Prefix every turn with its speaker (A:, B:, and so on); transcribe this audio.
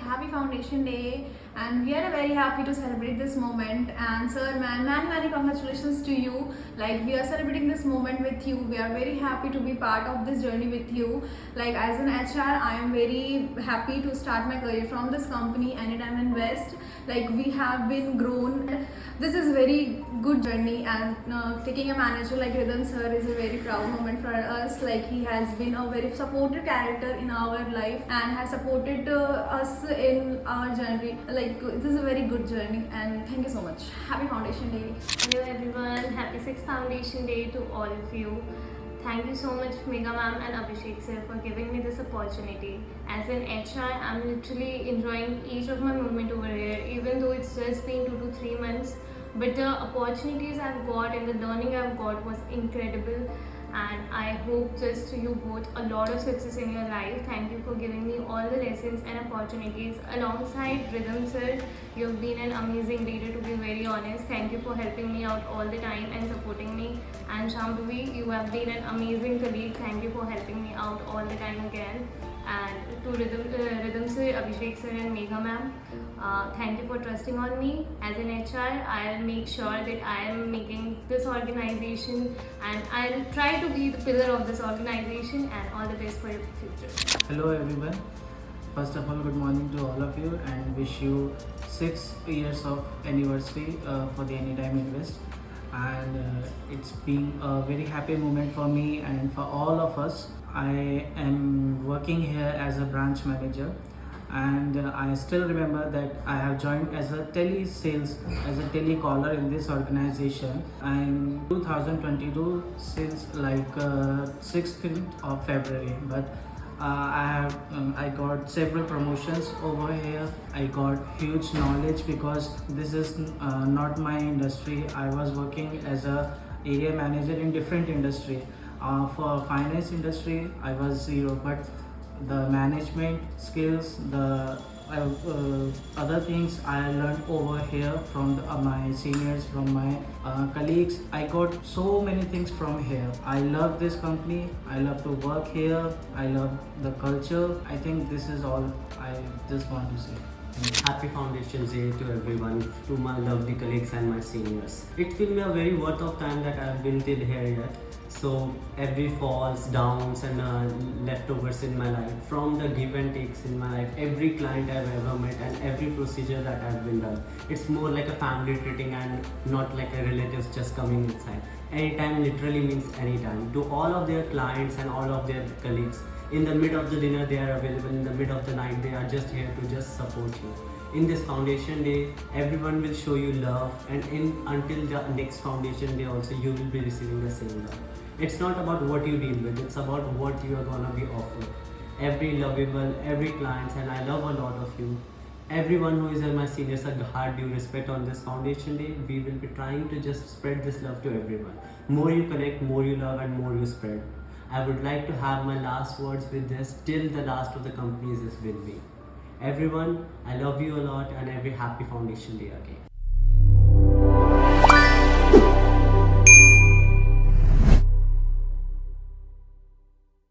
A: happy Foundation Day, and we are very happy to celebrate this moment. And sir, many congratulations to you. Like, we are celebrating this moment with you. We are very happy to be part of this journey with you. Like, as an HR, I am very happy to start my career from this company, Anytime Invest. Like, we have been grown. This is very good journey, and taking a manager like Rhythm sir is a very proud moment for us. Like, he has been a very supportive character in our life and has supported us in our journey. Like, this is a very good journey, and thank you so much. Happy Foundation Day.
B: Hello everyone, happy 6th Foundation Day to all of you. Thank you so much Megha ma'am and Abhishek sir for giving me this opportunity. As an HR, I'm literally enjoying each of my movement over here, even though it's just been 2 to 3 months. But the opportunities I've got and the learning I've got was incredible. And I hope just you both a lot of success in your life. Thank you for giving me all the lessons and opportunities. Alongside Rhythm sir, you've been an amazing leader, to be very honest. Thank you for helping me out all the time and supporting me. And Shambhavi, you have been an amazing colleague. Thank you for helping me out all the time again. And to Rhythm sir, Abhishek sir and Megha ma'am, thank you for trusting on me. As an HR, I'll make sure that I am making this organization, and I'll try to be the pillar of this organization, and all the best for your future.
C: Hello everyone. First of all, good morning to all of you and wish you 6 years of anniversary for the Anytime Invest. And it's been a very happy moment for me and for all of us. I am working here as a branch manager, and I still remember that I have joined as a telesales, as a telecaller in this organization in 2022 since like 16th of February. But I got several promotions over here. I got huge knowledge because this is not my industry. I was working as a area manager in different industry. For finance industry, I was zero, but the management skills, the other things I learned over here from my seniors, from my colleagues. I got so many things from here. I love this company. I love to work here. I love the culture. I think this is all I just want to say.
D: Happy Foundation Day to everyone, to my lovely colleagues and my seniors. It will be a very worth of time that I have been till here yet. So every falls, downs and leftovers in my life, from the give and takes in my life, every client I've ever met and every procedure that I've been done, it's more like a family treating and not like a relatives just coming inside. Anytime literally means anytime. To all of their clients and all of their colleagues, in the mid of the dinner they are available, in the mid of the night they are just here to just support you. In this Foundation Day, everyone will show you love, and until the next Foundation Day also you will be receiving the same love. It's not about what you deal with, it's about what you are gonna be offered. Every lovable, every client, and I love a lot of you. Everyone who is in my seniors, a hard due respect on this Foundation Day. We will be trying to just spread this love to everyone. More you connect, more you love, and more you spread. I would like to have my last words with this till the last of the companies is with me. Everyone, I love you a lot, and every happy Foundation Day again.